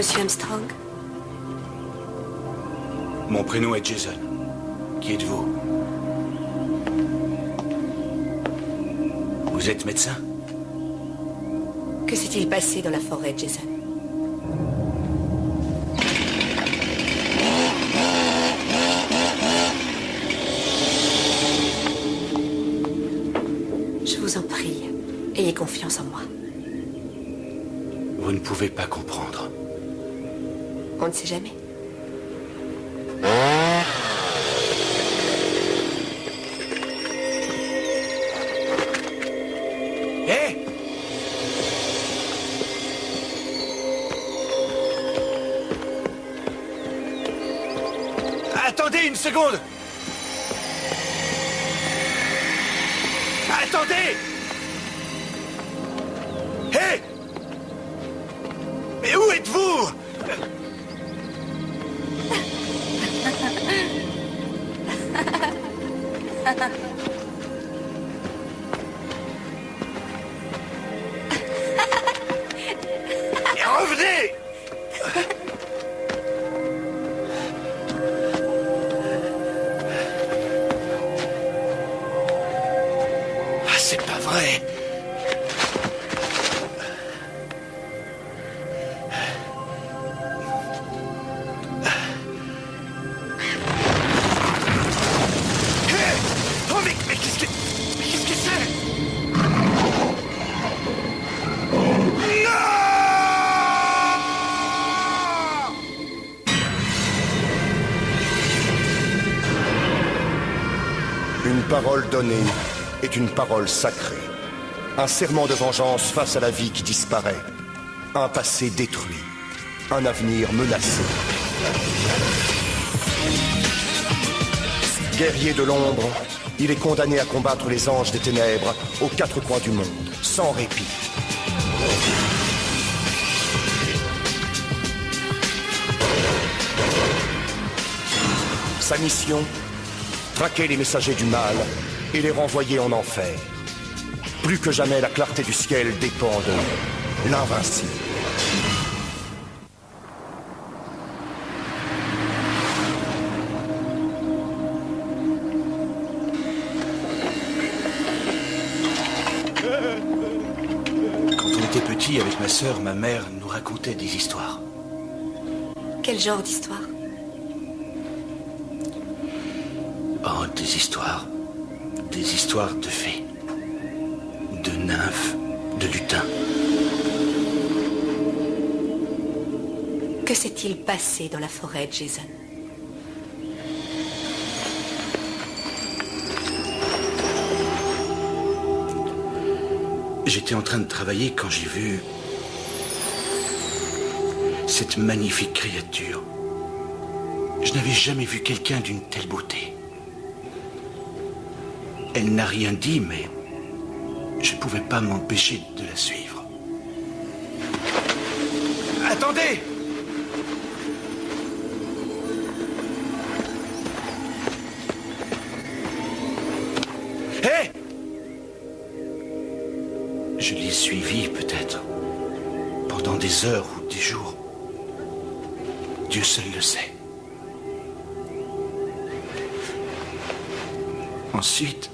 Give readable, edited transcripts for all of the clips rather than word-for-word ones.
Monsieur Armstrong? Mon prénom est Jason. Qui êtes-vous? Vous êtes médecin? Que s'est-il passé dans la forêt, Jason? Je vous en prie, ayez confiance en moi. Vous ne pouvez pas comprendre. On ne sait jamais. Hé! Attendez une seconde! Attendez! Hé! Mais où êtes-vous? Et revenez! Ah, c'est pas vrai. Une parole donnée est une parole sacrée. Un serment de vengeance face à la vie qui disparaît. Un passé détruit. Un avenir menacé. Guerrier de l'ombre, il est condamné à combattre les anges des ténèbres aux quatre coins du monde, sans répit. Sa mission, traquer les messagers du mal et les renvoyer en enfer. Plus que jamais, la clarté du ciel dépend de l'invincible. Quand on était petit, avec ma sœur, ma mère nous racontait des histoires. Quel genre d'histoire? Oh, des histoires. Des histoires de fées. De nymphes. De lutins. Que s'est-il passé dans la forêt, Jason? J'étais en train de travailler quand j'ai vu cette magnifique créature. Je n'avais jamais vu quelqu'un d'une telle beauté. Elle n'a rien dit, mais je ne pouvais pas m'empêcher de la suivre. Attendez! Hé! Je l'ai suivie, peut-être, pendant des heures ou des jours. Dieu seul le sait. Ensuite,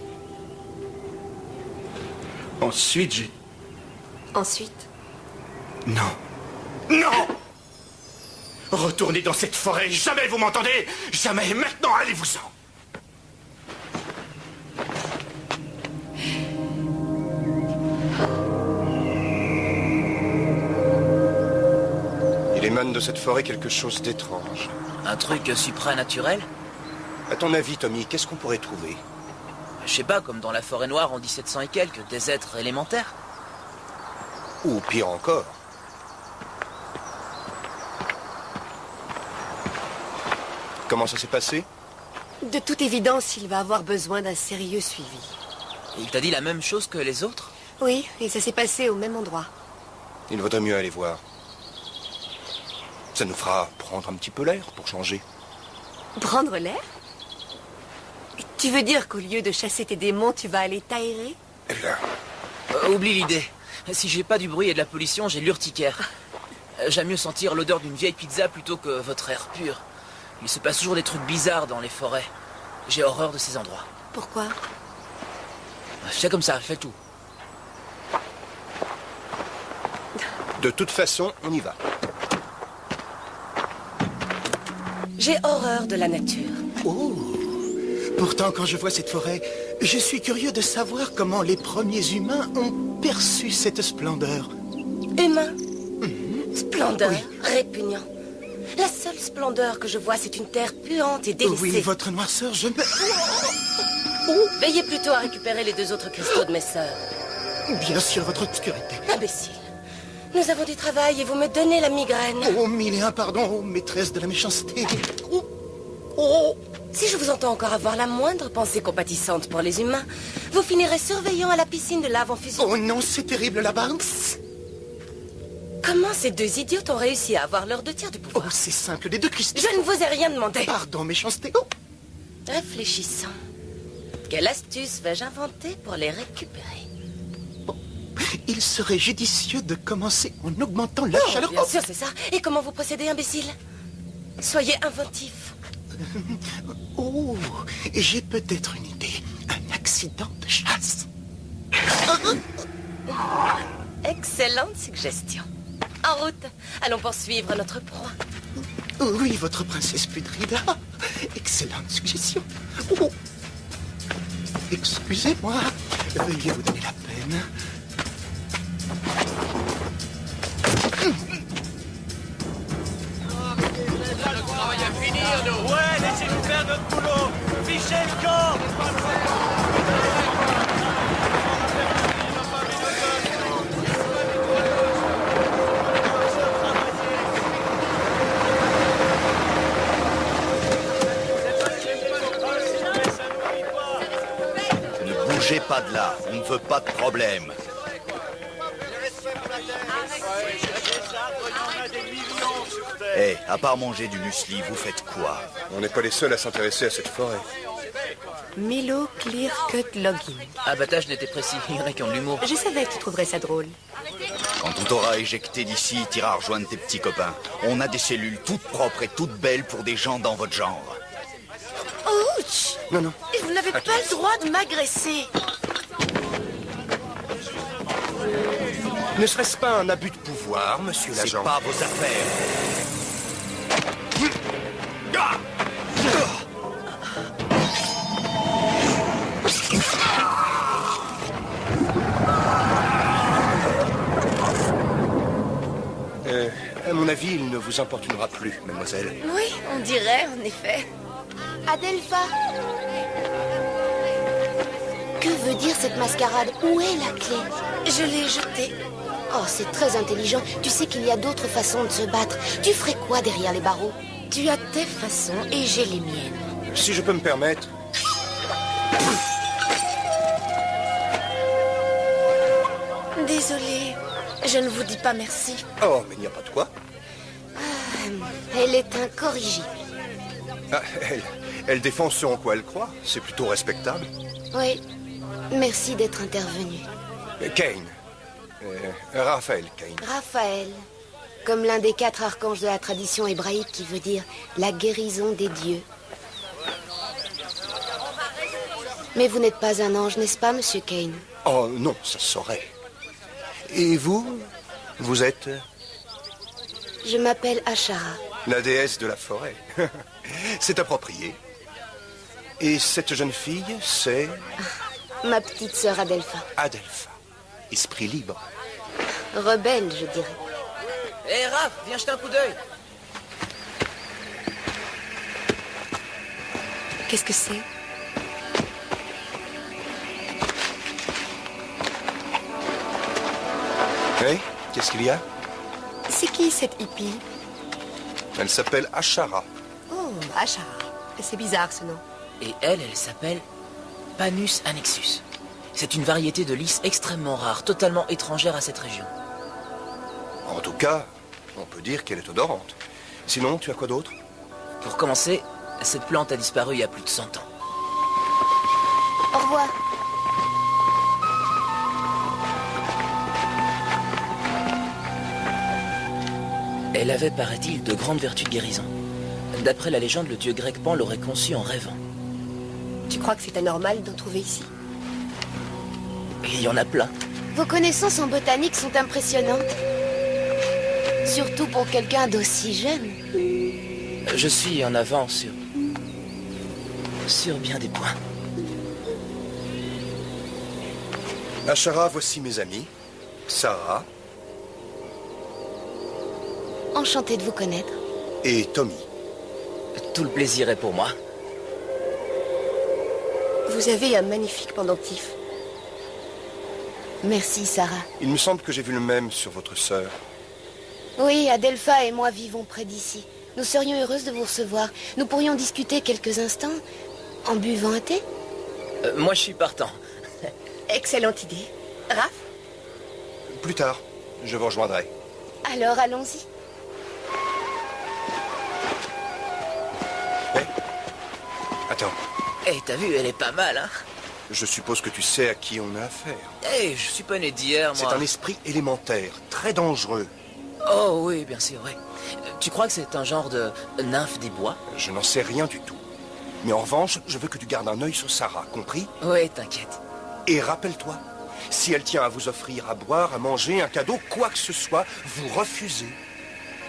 j'ai... Ensuite? Non. Non! Retournez dans cette forêt, jamais, vous m'entendez? Jamais, maintenant, allez-vous-en! Il émane de cette forêt quelque chose d'étrange. Un truc supranaturel? À ton avis, Tommy, qu'est-ce qu'on pourrait trouver? Je sais pas, comme dans la forêt noire en 1700 et quelques, des êtres élémentaires. Ou pire encore. Comment ça s'est passé? De toute évidence, il va avoir besoin d'un sérieux suivi. Il t'a dit la même chose que les autres? Oui, et ça s'est passé au même endroit. Il vaudrait mieux aller voir. Ça nous fera prendre un petit peu l'air pour changer. Prendre l'air? Tu veux dire qu'au lieu de chasser tes démons, tu vas aller t'aérer? Eh bien, Oublie l'idée. Si j'ai pas du bruit et de la pollution, j'ai l'urticaire. J'aime mieux sentir l'odeur d'une vieille pizza plutôt que votre air pur. Il se passe toujours des trucs bizarres dans les forêts. J'ai horreur de ces endroits. Pourquoi? C'est comme ça, fais tout. De toute façon, on y va. J'ai horreur de la nature. Oh! Pourtant, quand je vois cette forêt, je suis curieux de savoir comment les premiers humains ont perçu cette splendeur. Humain. Splendeur, répugnant. La seule splendeur que je vois, c'est une terre puante et délaissée. Oui, votre noirceur, je me... Veillez plutôt à récupérer les 2 autres cristaux de mes sœurs. Bien sûr, votre obscurité. Imbécile. Nous avons du travail et vous me donnez la migraine. Oh, 1001 pardon, oh, maîtresse de la méchanceté. Oh, oh. Si je vous entends encore avoir la moindre pensée compatissante pour les humains, vous finirez surveillant à la piscine de lave en fusion. Oh non, c'est terrible là-bas. Comment ces 2 idiots ont réussi à avoir leurs 2 tiers du Oh, pouvoir? c'est simple, les 2 cristaux. Je ne vous ai rien demandé. Pardon, méchanceté. Oh. Réfléchissons. Quelle astuce vais-je inventer pour les récupérer? Il serait judicieux de commencer en augmentant la chaleur. Bien sûr, c'est ça. Et comment vous procédez, imbécile? Soyez inventif. Oh, j'ai peut-être une idée. Un accident de chasse. Excellente suggestion. En route, allons poursuivre notre proie. Oui, votre princesse Pudrida. Excellente suggestion. Oh. Excusez-moi. Veuillez vous donner la peine. Ouais, laissez-nous faire notre boulot. Fichez le camp. Ne bougez pas de là, on ne veut pas de problème. Eh, à part manger du muesli, vous faites quoi? On n'est pas les seuls à s'intéresser à cette forêt. Milo Clear Cut Logging. Abattage n'était précis, il y en a qui ont de l'humour. Je savais que tu trouverais ça drôle. Quand on t'aura éjecté d'ici, t'iras rejoindre tes petits copains. On a des cellules toutes propres et toutes belles pour des gens dans votre genre. Ouch! Non, non. Et vous n'avez pas le droit de m'agresser. Ne serait-ce pas un abus de pouvoir, monsieur C'est l'agent? pas vos affaires. À mon avis, il ne vous importunera plus, mademoiselle. Oui, on dirait, en effet. Adelpha. Que veut dire cette mascarade? Où est la clé? Je l'ai jetée. Oh, c'est très intelligent. Tu sais qu'il y a d'autres façons de se battre. Tu ferais quoi derrière les barreaux? Tu as tes façons et j'ai les miennes. Si je peux me permettre... Désolée, je ne vous dis pas merci. Oh, mais il n'y a pas de quoi. Elle est incorrigible. Ah, elle défend ce en quoi elle croit. C'est plutôt respectable. Oui. Merci d'être intervenu. Kane. Raphaël Kane. Raphaël. Comme l'un des 4 archanges de la tradition hébraïque qui veut dire la guérison des dieux. Mais vous n'êtes pas un ange, n'est-ce pas, monsieur Kane? Oh non, ça se saurait. Et vous? Vous êtes Je m'appelle Ashara. la déesse de la forêt. C'est approprié. Et cette jeune fille, c'est Ma petite sœur Adelpha. Adelpha. Esprit libre. Rebelle, je dirais. Hé, Raph, viens jeter un coup d'œil. Qu'est-ce que c'est? Hey, qu'est-ce qu'il y a? C'est qui cette hippie? Elle s'appelle Ashara. Oh, Ashara. C'est bizarre ce nom. Et elle s'appelle Panus annexus. C'est une variété de lys extrêmement rare, totalement étrangère à cette région. En tout cas, on peut dire qu'elle est odorante. Sinon, tu as quoi d'autre? Pour commencer, cette plante a disparu il y a plus de 100 ans. Au revoir. Elle avait, paraît-il, de grandes vertus de guérison. D'après la légende, le dieu grec Pan l'aurait conçue en rêvant. Tu crois que c'est anormal d'en trouver ici? Et il y en a plein. Vos connaissances en botanique sont impressionnantes. Surtout pour quelqu'un d'aussi jeune. Je suis en avance sur bien des points. Ashara, voici mes amis. Sarah Enchantée de vous connaître. et Tommy. Tout le plaisir est pour moi. Vous avez un magnifique pendentif. Merci, Sarah. Il me semble que j'ai vu le même sur votre sœur. Oui, Adelpha et moi vivons près d'ici. Nous serions heureuses de vous recevoir. Nous pourrions discuter quelques instants en buvant un thé. Moi, je suis partant. Excellente idée. Raph? Plus tard, je vous rejoindrai. Alors, allons-y. Attends, Eh, t'as vu, elle est pas mal, hein? je suppose que tu sais à qui on a affaire. Eh, je suis pas né d'hier, C'est moi. un esprit élémentaire, très dangereux. Oh oui, bien sûr, oui. Tu crois que c'est un genre de nymphe des bois? Je n'en sais rien du tout. Mais en revanche, je veux que tu gardes un œil sur Sarah, compris? Oui, t'inquiète. Et rappelle-toi, si elle tient à vous offrir à boire, à manger, un cadeau, quoi que ce soit, vous refusez.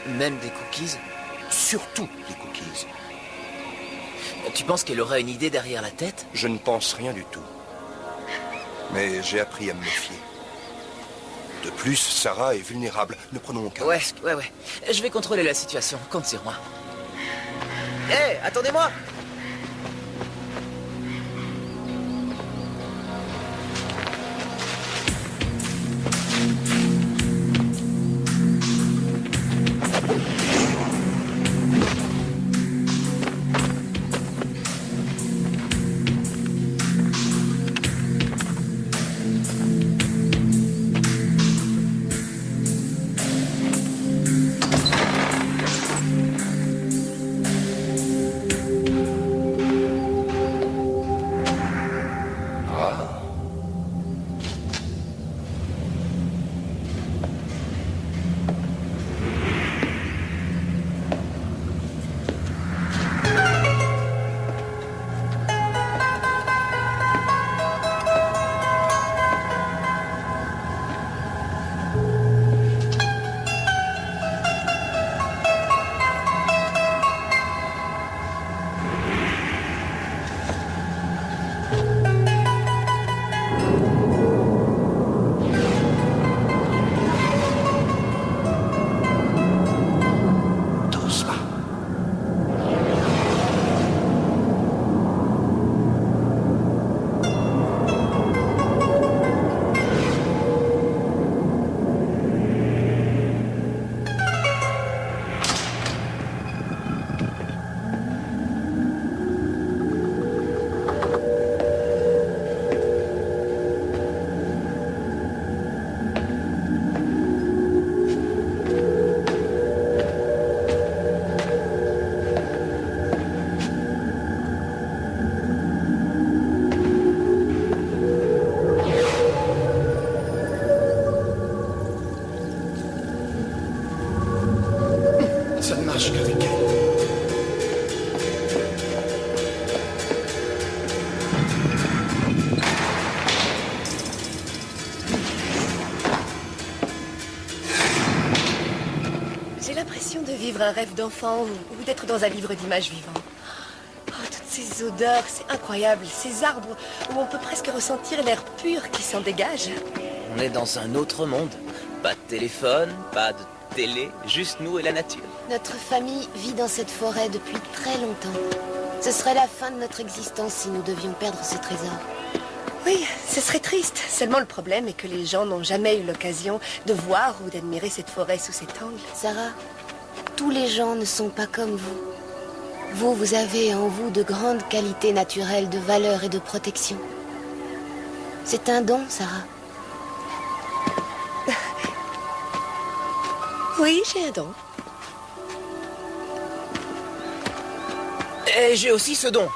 Même des cookies? Surtout les cookies. Tu penses qu'elle aurait une idée derrière la tête? Je ne pense rien du tout. Mais j'ai appris à me méfier. De plus, Sarah est vulnérable. Ne prenons aucun Ouais, risque. ouais. Je vais contrôler la situation. Compte sur moi. Hé, attendez-moi! Ça ne marche qu'avec elle. J'ai l'impression de vivre un rêve d'enfant ou d'être dans un livre d'images vivantes. Oh, toutes ces odeurs, c'est incroyable. Ces arbres où on peut presque ressentir l'air pur qui s'en dégage. On est dans un autre monde. Pas de téléphone, pas de télé, juste nous et la nature. Notre famille vit dans cette forêt depuis très longtemps. Ce serait la fin de notre existence si nous devions perdre ce trésor. Oui, ce serait triste. Seulement le problème est que les gens n'ont jamais eu l'occasion de voir ou d'admirer cette forêt sous cet angle. Sarah, tous les gens ne sont pas comme vous. Vous avez en vous de grandes qualités naturelles de valeur et de protection. C'est un don, Sarah. Oui, j'ai un don. Et j'ai aussi ce don.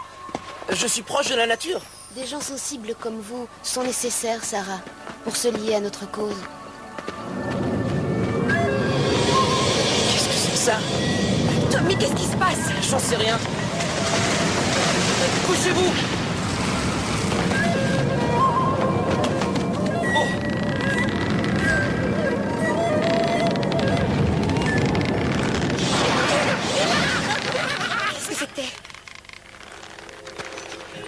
Je suis proche de la nature. Des gens sensibles comme vous sont nécessaires, Sarah, pour se lier à notre cause. Qu'est-ce que c'est que ça? Tommy, qu'est-ce qui se passe? J'en sais rien. Couchez-vous! Qu'est-ce que c'était?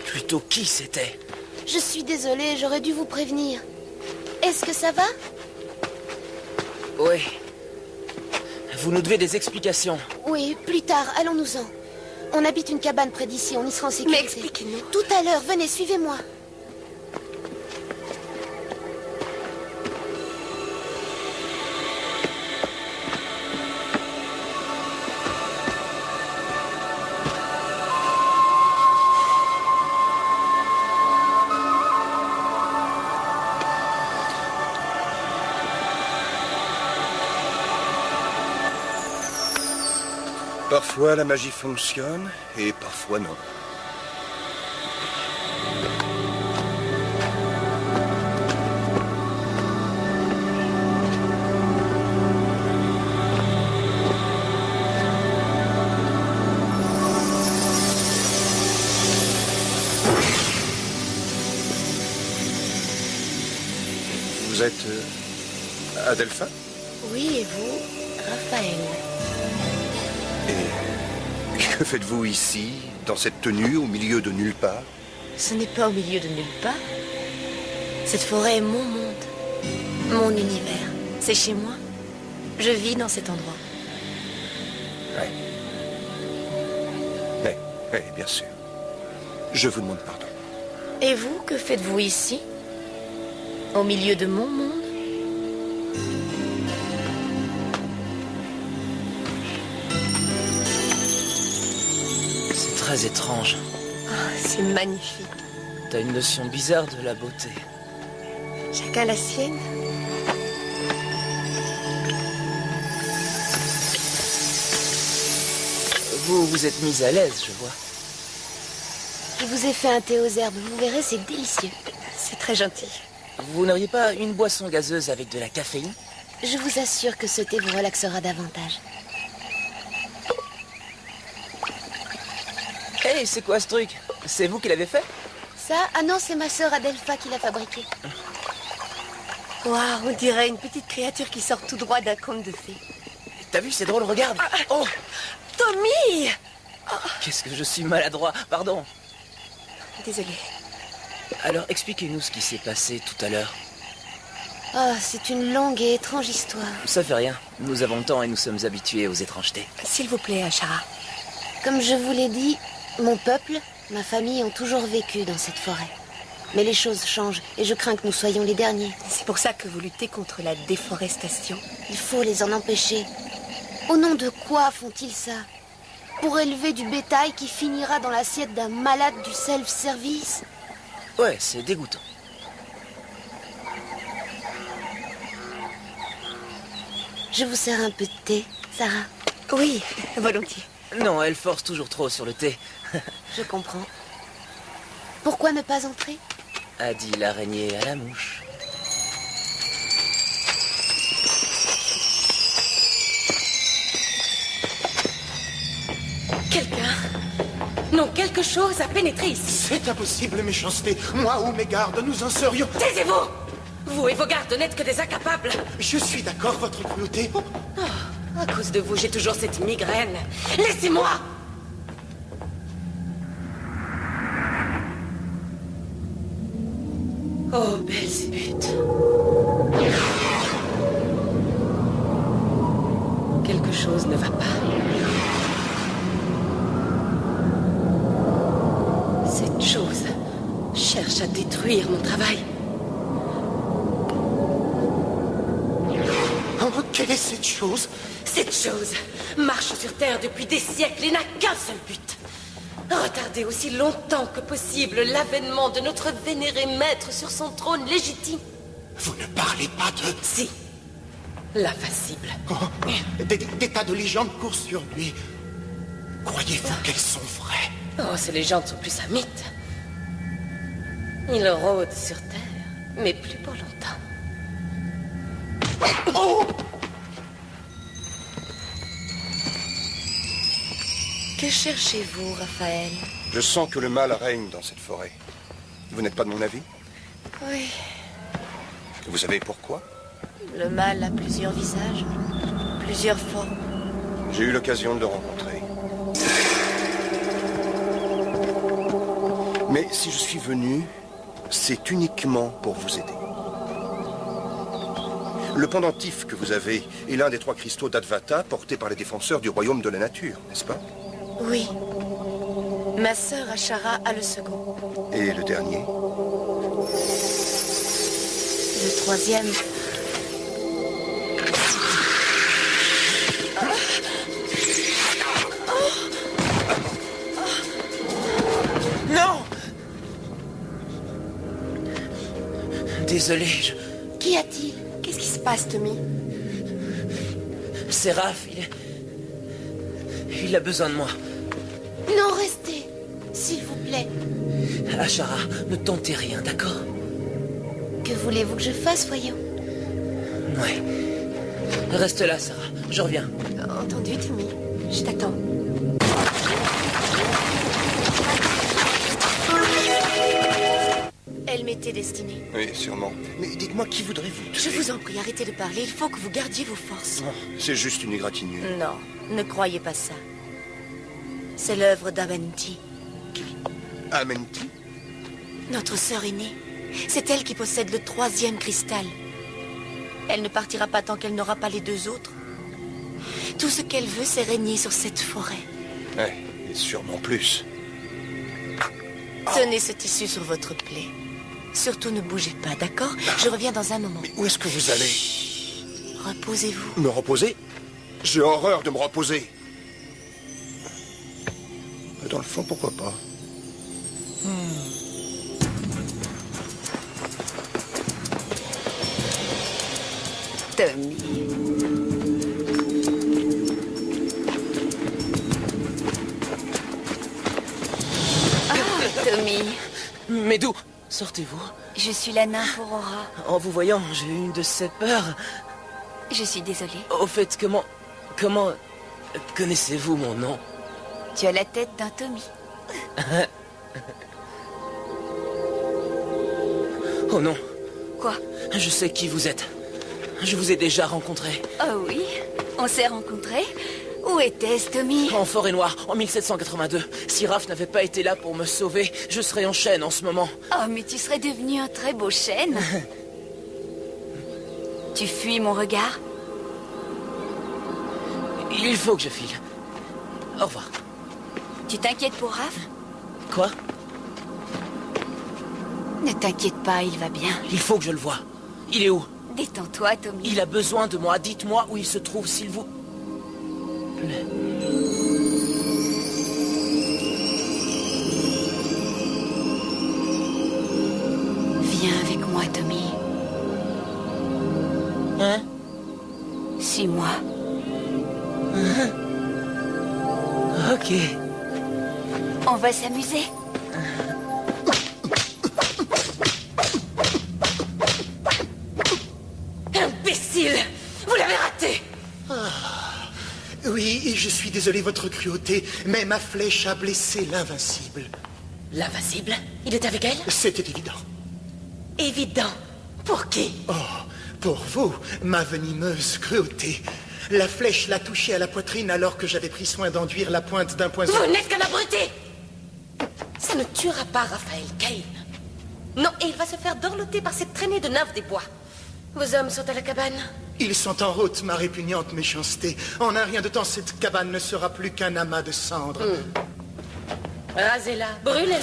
Plutôt qui c'était? Je suis désolée, j'aurais dû vous prévenir. Est-ce que ça va? Oui. Vous nous devez des explications. Oui, plus tard, allons-nous-en. On habite une cabane près d'ici, on y sera en sécurité. Mais expliquez-nous. Tout à l'heure, venez, suivez-moi. Parfois la magie fonctionne et parfois non. Vous êtes Adelpha? Oui, et vous, Raphaël? Et que faites-vous ici, dans cette tenue, au milieu de nulle part? Ce n'est pas au milieu de nulle part. Cette forêt est mon monde, mon univers. C'est chez moi. Je vis dans cet endroit. Oui, bien sûr. Je vous demande pardon. Et vous, que faites-vous ici? Au milieu de mon monde? C'est très étrange. Ah, c'est magnifique. T'as une notion bizarre de la beauté. Chacun la sienne. Vous vous êtes mise à l'aise, je vois. Je vous ai fait un thé aux herbes, vous verrez, c'est délicieux. C'est très gentil. Vous n'auriez pas une boisson gazeuse avec de la caféine? Je vous assure que ce thé vous relaxera davantage. Hey, c'est quoi ce truc? C'est vous qui l'avez fait? Ça? Ah non, c'est ma sœur Adelpha qui l'a fabriqué. Waouh, on dirait une petite créature qui sort tout droit d'un conte de fées. T'as vu, c'est drôle, regarde. Oh, Tommy! qu'est-ce que je suis maladroit, pardon. Désolée. Alors, expliquez-nous ce qui s'est passé tout à l'heure. Oh, c'est une longue et étrange histoire. Ça fait rien. Nous avons le temps et nous sommes habitués aux étrangetés. S'il vous plaît, Shara. Comme je vous l'ai dit, mon peuple, ma famille ont toujours vécu dans cette forêt. Mais les choses changent et je crains que nous soyons les derniers. C'est pour ça que vous luttez contre la déforestation. Il faut les en empêcher. Au nom de quoi font-ils ça? Pour élever du bétail qui finira dans l'assiette d'un malade du self-service? Ouais, c'est dégoûtant. Je vous sers un peu de thé, Sarah. Oui, volontiers. Non, elle force toujours trop sur le thé. Je comprends. Pourquoi ne pas entrer? A dit l'araignée à la mouche. Quelqu'un? Non, quelque chose a pénétré ici. C'est impossible, méchanceté. Moi ou mes gardes, nous en serions... Taisez-vous! Vous et vos gardes n'êtes que des incapables. Je suis d'accord, votre cruauté. Oh, à cause de vous, j'ai toujours cette migraine. Laissez-moi! Oh, Belzébuth. Quelque chose ne va pas. Cette chose cherche à détruire mon travail. Oh, quelle est cette chose? Cette chose marche sur Terre depuis des siècles et n'a qu'un seul but. Retarder aussi longtemps que possible l'avènement de notre vénéré maître sur son trône légitime. Vous ne parlez pas de... Si. L'infaillible. Oh, des tas de légendes courent sur lui. Croyez-vous qu'elles sont vraies? Oh, ces légendes sont plus un mythe. Il rôde sur Terre, mais plus pour longtemps. Oh! Que cherchez-vous, Raphaël? Je sens que le mal règne dans cette forêt. Vous n'êtes pas de mon avis? Oui, Vous savez pourquoi? le mal a plusieurs visages, plusieurs formes. J'ai eu l'occasion de le rencontrer. Mais si je suis venu, c'est uniquement pour vous aider. Le pendentif que vous avez est l'un des 3 cristaux d'Advata portés par les défenseurs du royaume de la nature, n'est-ce pas? Oui. Ma sœur Ashara a le second. Et le dernier? Le troisième. Non! Désolé, Qu'y a-t-il? Qu'est-ce qui se passe, Tommy? c'est Raph, il a besoin de moi. Non, restez, s'il vous plaît. Ashara, ne tentez rien, d'accord? Que voulez-vous que je fasse, voyons? Ouais. Reste là, Sarah. Je reviens. Entendu, Tommy. Je t'attends. Elle m'était destinée. Oui, sûrement. Mais dites-moi, qui voudrez-vous Je vous en prie, arrêtez de parler. Il faut que vous gardiez vos forces. Oh, c'est juste une égratignure. Non, ne croyez pas ça. C'est l'œuvre d'Amenti, Amenti? notre sœur aînée. C'est elle qui possède le 3e cristal. Elle ne partira pas tant qu'elle n'aura pas les 2 autres. Tout ce qu'elle veut, c'est régner sur cette forêt. Ouais, et sûrement plus. Tenez ce tissu sur votre plaie. Surtout ne bougez pas, d'accord? Je reviens dans un moment. Mais où est-ce que vous allez? Reposez-vous. Me reposer? J'ai horreur de me reposer. Mais dans le fond, pourquoi pas? Tommy. Tommy, Mais d'où sortez-vous? je suis la nymphe Aurora. En vous voyant, j'ai eu une de ces peurs. Je suis désolée. Au fait, comment connaissez-vous mon nom? Tu as la tête d'un Tommy. Oh non, Quoi? je sais qui vous êtes. Je vous ai déjà rencontré. Oh oui, on s'est rencontrés. Où était-ce, Tommy? En forêt noire, en 1782. Si Raph n'avait pas été là pour me sauver, je serais en chaîne en ce moment. Oh, mais tu serais devenu un très beau chêne. Tu fuis mon regard? Il faut que je file. Au revoir. Tu t'inquiètes pour Raph? Quoi? Ne t'inquiète pas, il va bien. Il faut que je le voie. Il est où? Détends-toi, Tommy. Il a besoin de moi. Dites-moi où il se trouve, s'il vous plaît. Viens avec moi, Tommy. Hein? Suis-moi. Ok. On va s'amuser. Imbécile! Vous l'avez raté! Oui, et je suis désolé votre cruauté, mais ma flèche a blessé l'invincible. L'invincible? Il est avec elle? C'était évident. Évident. Pour qui? Oh, pour vous, ma venimeuse cruauté. La flèche l'a touché à la poitrine alors que j'avais pris soin d'enduire la pointe d'un poison. Vous n'êtes qu'un abruti! Ça ne tuera pas Raphaël Kane. Non, et il va se faire dorloter par cette traînée de nymphes des bois. Vos hommes sont à la cabane? Ils sont en route, ma répugnante méchanceté. En un rien de temps, cette cabane ne sera plus qu'un amas de cendres. Rasez-la, brûlez-la.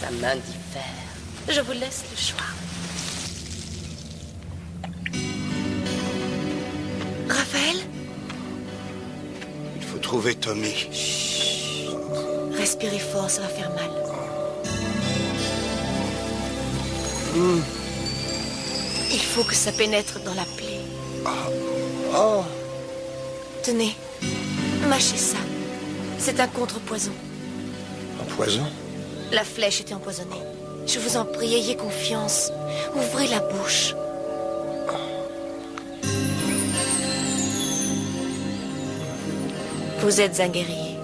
Sa main dit fer. Je vous laisse le choix. Raphaël? Il faut trouver Tommy. Respirez fort, ça va faire mal. Il faut que ça pénètre dans la plaie. Oh, Tenez, mâchez ça. C'est un contrepoison. un poison? La flèche était empoisonnée. Je vous en prie, ayez confiance. Ouvrez la bouche. Vous êtes un guerrier.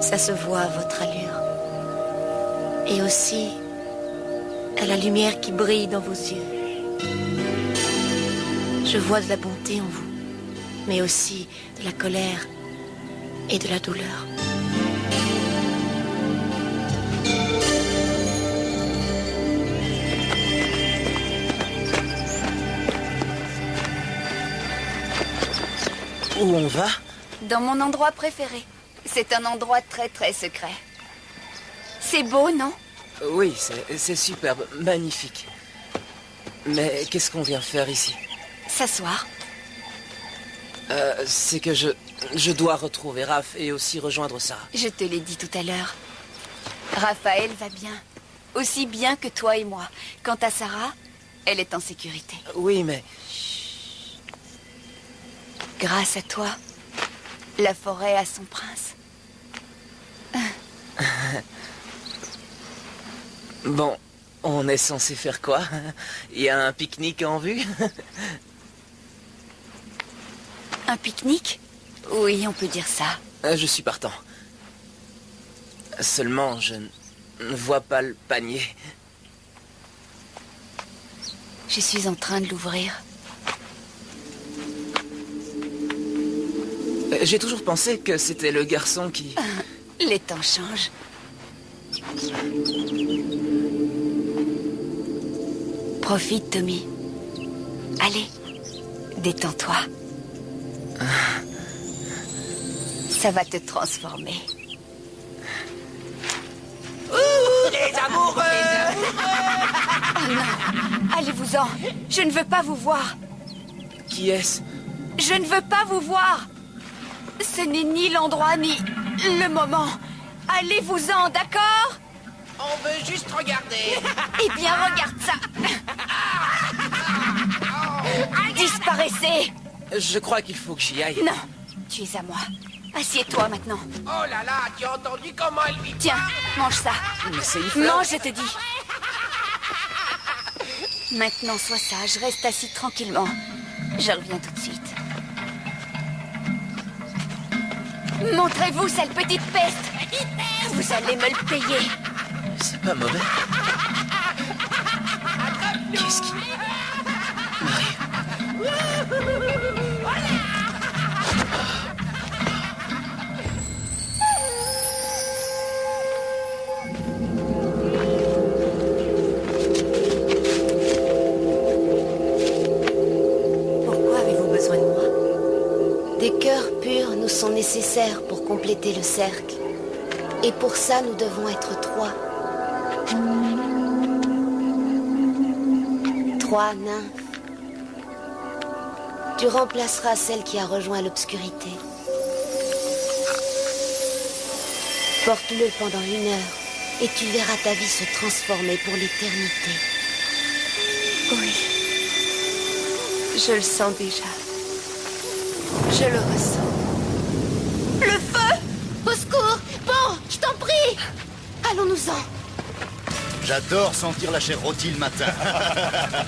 Ça se voit à votre allure. Et aussi à la lumière qui brille dans vos yeux. Je vois de la bonté en vous, mais aussi de la colère et de la douleur. Où on va? Dans mon endroit préféré. C'est un endroit très très secret. C'est beau, non? Oui, c'est superbe, magnifique. Mais qu'est-ce qu'on vient faire ici? S'asseoir. C'est que je dois retrouver Raph et aussi rejoindre Sarah. Je te l'ai dit tout à l'heure. Raphaël va bien. Aussi bien que toi et moi. Quant à Sarah, elle est en sécurité. Oui, mais... Grâce à toi, la forêt a son prince. Bon, on est censé faire quoi? Il y a un pique-nique en vue? Un pique-nique? Oui, on peut dire ça. Je suis partant. Seulement, je ne vois pas le panier. Je suis en train de l'ouvrir. J'ai toujours pensé que c'était le garçon qui... Les temps changent. Profite, Tommy. Allez, détends-toi. Ça va te transformer. Les amoureux! Oh non, allez-vous-en. Je ne veux pas vous voir. Qui est-ce? Je ne veux pas vous voir. Ce n'est ni l'endroit ni le moment. Allez-vous-en, d'accord? On veut juste regarder. Eh bien, regarde ça. Disparaissez. Je crois qu'il faut que j'y aille. Non, tu es à moi. Assieds-toi maintenant. Oh là là, tu as entendu comment elle lui Tiens, mange ça. Mais c'est Ifla. Mange, je te dis. Maintenant, sois sage, reste assis tranquillement. Je reviens tout de suite. Montrez-vous, sale petite peste. Vous allez me le payer. C'est pas mauvais. Qu'est-ce qui... Pourquoi avez-vous besoin de moi? Des cœurs purs nous sont nécessaires pour compléter le cercle. Et pour ça, nous devons être 3. 3 nymphes. Tu remplaceras celle qui a rejoint l'obscurité. Porte-le pendant 1 heure et tu verras ta vie se transformer pour l'éternité. Oui. Je le sens déjà. Je le ressens. Le feu! Au secours! Bon, je t'en prie! Allons-nous-en. J'adore sentir la chair rôtie le matin.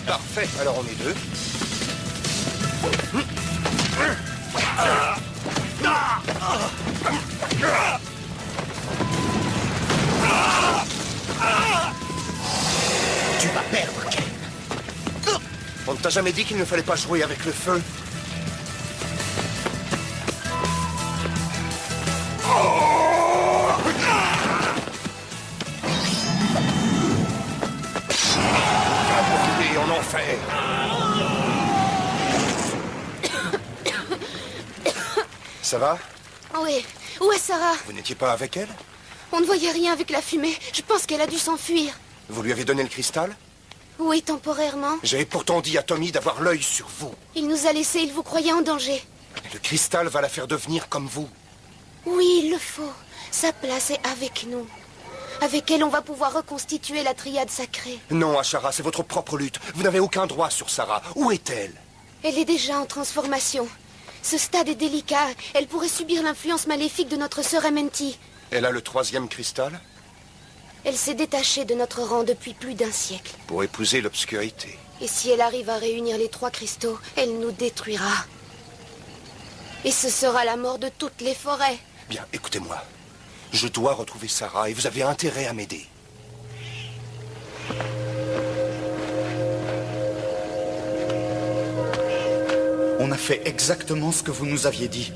Parfait, alors on est 2. Tu vas perdre, Ken. On ne t'a jamais dit qu'il ne fallait pas jouer avec le feu? Et en enfer. Ça va? Oui. Où est Sarah? Vous n'étiez pas avec elle? On ne voyait rien avec la fumée. Je pense qu'elle a dû s'enfuir. Vous lui avez donné le cristal? Oui, temporairement. J'avais pourtant dit à Tommy d'avoir l'œil sur vous. Il nous a laissés, il vous croyait en danger. Et le cristal va la faire devenir comme vous. Oui, il le faut. Sa place est avec nous. Avec elle, on va pouvoir reconstituer la triade sacrée. Non, Ashara, c'est votre propre lutte. Vous n'avez aucun droit sur Sarah. Où est-elle? Elle est déjà en transformation. Ce stade est délicat. Elle pourrait subir l'influence maléfique de notre sœur Amenti. Elle a le 3e cristal? Elle s'est détachée de notre rang depuis plus d'1 siècle. Pour épouser l'obscurité. Et si elle arrive à réunir les 3 cristaux, elle nous détruira. Et ce sera la mort de toutes les forêts. Bien, écoutez-moi. Je dois retrouver Sarah et vous avez intérêt à m'aider. On a fait exactement ce que vous nous aviez dit.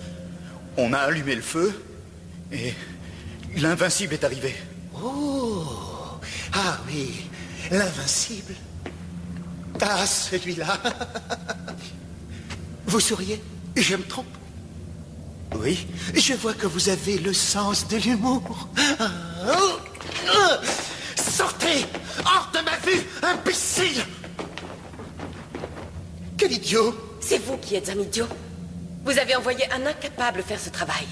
On a allumé le feu et l'invincible est arrivé. Oh! Ah oui, l'invincible. Ah, celui-là. Vous souriez? Je me trompe? Oui, je vois que vous avez le sens de l'humour. Sortez! Hors de ma vue, imbécile! Quel idiot! C'est vous qui êtes un idiot. Vous avez envoyé un incapable faire ce travail.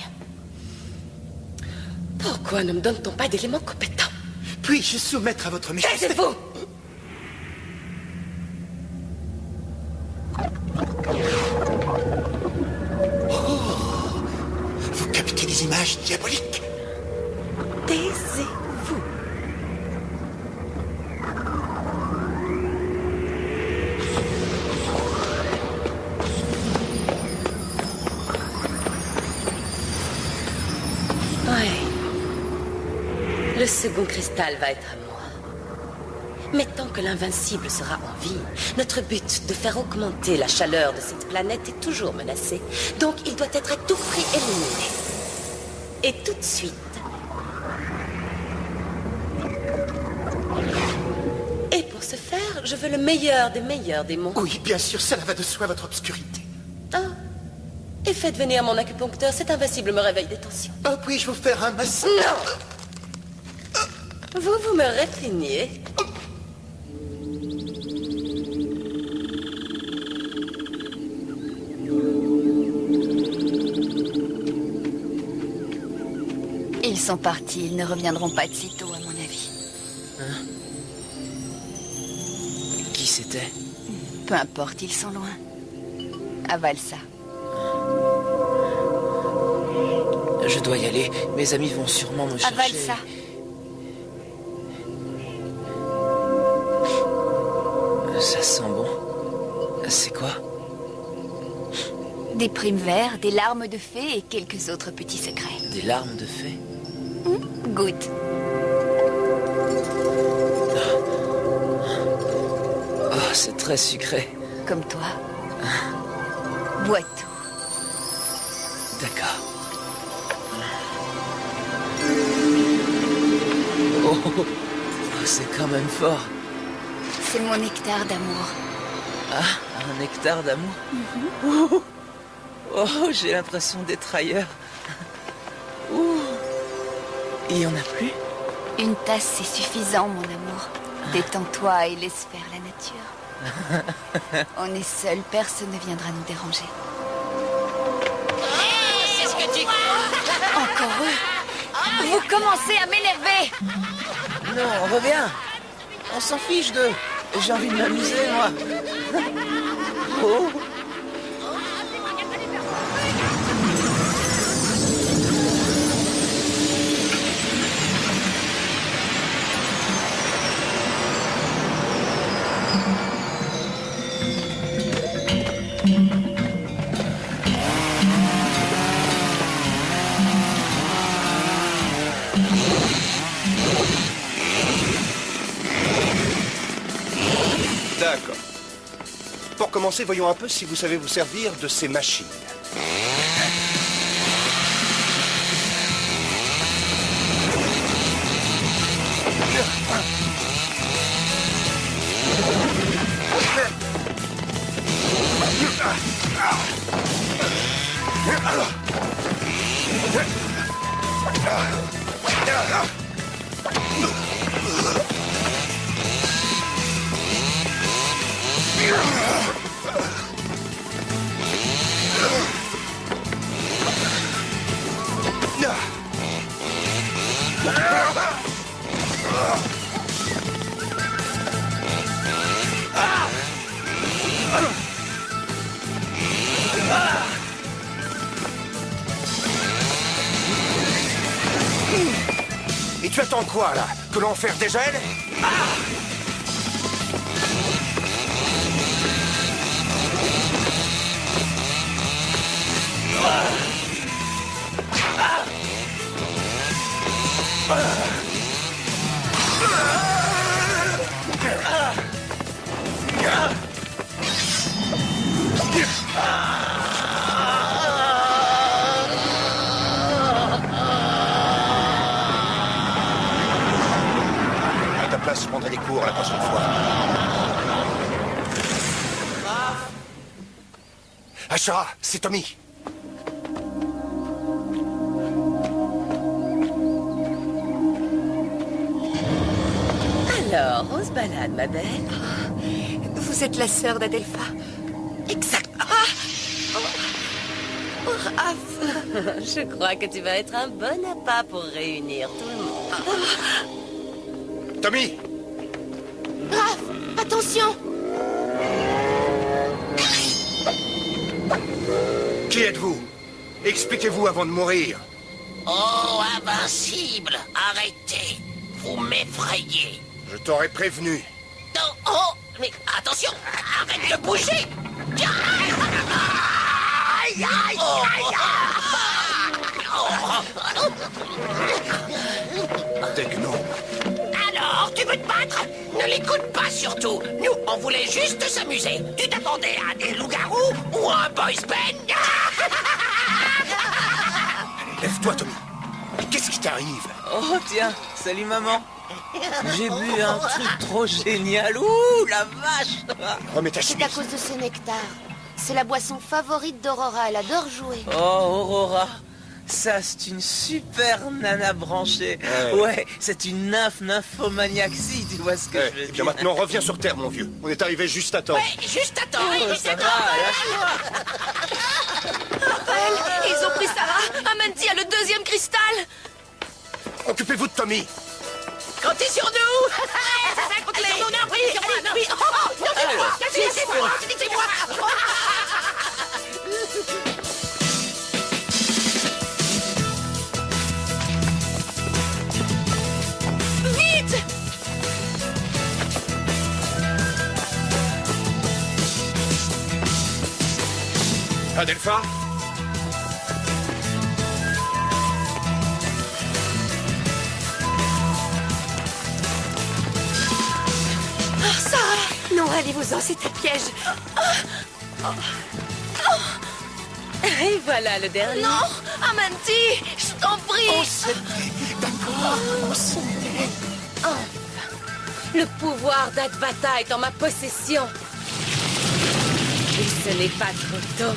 Pourquoi ne me donne-t-on pas d'éléments compétents? Puis-je soumettre à votre méchanceté? Taisez-vous! Vous captez des images diaboliques. Taisez-vous. Ouais. Le second cristal va être à moi. Mais tant que l'invincible sera en vie, notre but de faire augmenter la chaleur de cette planète est toujours menacé. Donc il doit être à tout prix éliminé. Et tout de suite. Et pour ce faire, je veux le meilleur des meilleurs démons. Oui, bien sûr, cela va de soi, votre obscurité. Ah. Et faites venir mon acupuncteur, cet invincible me réveille des tensions. Oh, puis-je vous faire un massage? Non! Vous me répugnez. Ils sont partis, ils ne reviendront pas de sitôt, à mon avis. Hein? Qui c'était? Peu importe, ils sont loin. Avale ça. Je dois y aller. Mes amis vont sûrement me chercher. Avale ça. Ça sent bon. C'est quoi? Des primes verts, des larmes de fée et quelques autres petits secrets. Des larmes de fée? Goûte. Oh, c'est très sucré. Comme toi. Bois tout. D'accord. Oh, c'est quand même fort. C'est mon nectar d'amour. Ah, un nectar d'amour? Oh, j'ai l'impression d'être ailleurs. Il n'y en a plus? Une tasse, c'est suffisant, mon amour. Détends-toi et laisse faire la nature. On est seuls, personne ne viendra nous déranger. C'est ce que tu crois? Encore eux! Vous commencez à m'énerver! Non, reviens. On s'en fiche d'eux. J'ai envie de m'amuser, moi. Oh. D'accord. Pour commencer, voyons un peu si vous savez vous servir de ces machines. Et tu attends quoi, là? Que l'enfer dégèle? Ashara, c'est Tommy. Alors, on se balade, ma belle. Vous êtes la sœur d'Adelpha. Exact. Raph. Je crois que tu vas être un bon appât pour réunir tout le monde. Tommy! Raph, attention! Qui êtes-vous? Expliquez-vous avant de mourir. Oh, invincible! Arrêtez! Vous m'effrayez! Je t'aurais prévenu. Non, oh! Mais attention! Arrête de bouger! Aïe, aïe, aïe, Des gnomes. Alors, tu veux te battre? Ne l'écoute pas surtout. Nous, on voulait juste s'amuser. Tu t'attendais à des loups-garous ou à un boys band? Lève-toi, Tommy. Qu'est-ce qui t'arrive? Oh tiens, salut maman. J'ai bu un truc trop génial. Ouh, la vache. Remets ta C'est chemise. à cause de ce nectar. C'est la boisson favorite d'Aurora, elle adore jouer. Oh, Aurora. Ça, c'est une super nana branchée. Ouais, c'est une nymphomaniaque, si, tu vois ce que je veux Eh dire. bien maintenant, reviens sur Terre, mon vieux. On est arrivé juste à temps. Ouais, juste attends, Oh, juste ça attends. va, lâche-moi. Raphaël, ils ont pris Sarah. Amanti a le deuxième cristal. Occupez-vous de Tommy. Comptez sur nous. C'est ça, comptez sur nous. Non, oui, oui. Oh, non, c'est moi. C'est moi. Vite! Adelpha? Oh, Sarah! Non, allez-vous-en, c'est un piège. Et voilà le dernier. Non! Amanti! Je t'en prie! Le pouvoir d'Advata est en ma possession. Et ce n'est pas trop tôt.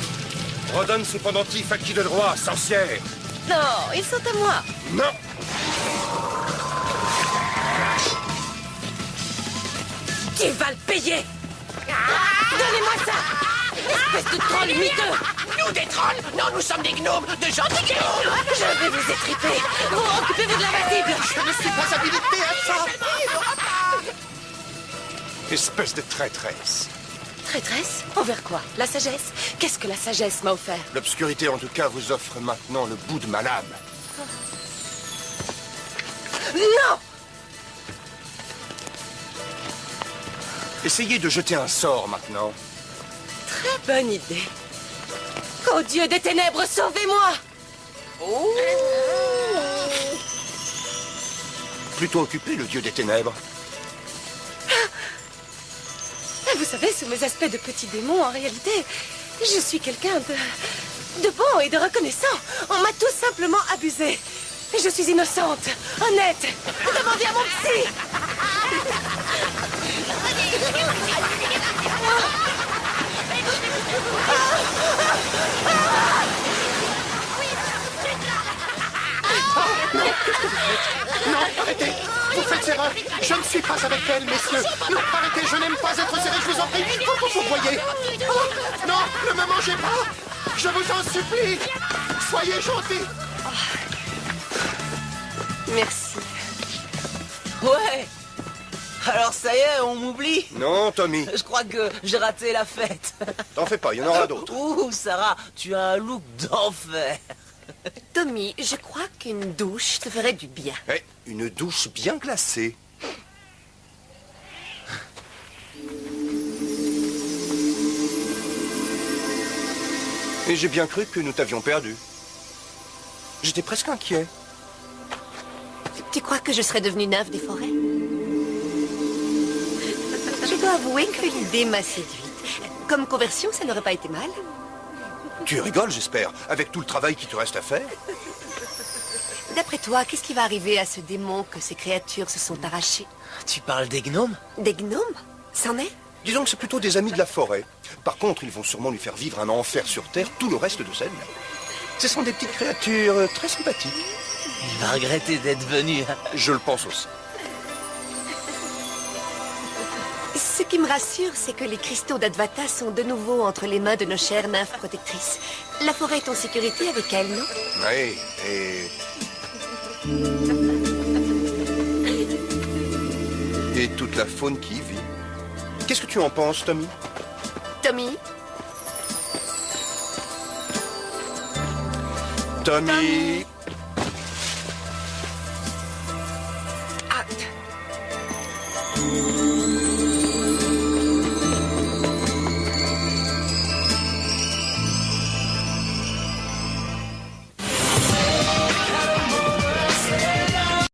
Redonne ces pendentifs à qui de droit, sorcière. Non, ils sont à moi. Non! Tu vas le payer. Donnez-moi ça. Espèce de troll miteux. Nous des trolls? Non, nous sommes des gnomes, de gentils gnomes. Je vais vous étriper. Vous occupez-vous de l'invasible. Je ne suis pas habilité à ça. Espèce de traîtresse. Traîtresse? Envers quoi? La sagesse? Qu'est-ce que la sagesse m'a offert? L'obscurité, en tout cas, vous offre maintenant le bout de ma lame. Non! Essayez de jeter un sort maintenant. Très bonne idée. Ô Dieu des ténèbres, sauvez-moi! Plutôt occupé, le dieu des ténèbres. Vous savez, sous mes aspects de petit démon, en réalité, je suis quelqu'un de bon et de reconnaissant. On m'a tout simplement abusé. Je suis innocente, honnête. Demandez à mon psy. Non, arrêtez. Vous faites erreur. Je ne suis pas avec elle, messieurs. Non, arrêtez, je n'aime pas être serré, je vous en prie. Vous voyez. Oh, non, ne me mangez pas. Je vous en supplie. Soyez gentils. Merci. Ouais. Alors ça y est, on m'oublie. Non, Tommy. Je crois que j'ai raté la fête. T'en fais pas, il y en aura d'autres. Ouh, Sarah, tu as un look d'enfer. Tommy, je crois qu'une douche te ferait du bien. Eh, une douche bien glacée. Et j'ai bien cru que nous t'avions perdu. J'étais presque inquiet. Tu crois que je serais devenue nymphe des forêts? Je dois avouer que l'idée m'a séduite. Comme conversion, ça n'aurait pas été mal. Tu rigoles, j'espère, avec tout le travail qui te reste à faire. D'après toi, qu'est-ce qui va arriver à ce démon que ces créatures se sont arrachées? Tu parles des gnomes? Des gnomes? C'en est? Disons que c'est plutôt des amis de la forêt. Par contre, ils vont sûrement lui faire vivre un enfer sur Terre tout le reste de sa vie. Ce sont des petites créatures très sympathiques. Il va regretter d'être venu. Je le pense aussi. Ce qui me rassure, c'est que les cristaux d'Advata sont de nouveau entre les mains de nos chères nymphes protectrices. La forêt est en sécurité avec elles, non? Oui, et toute la faune qui y vit. Qu'est-ce que tu en penses, Tommy? Tommy? Tommy? Ah.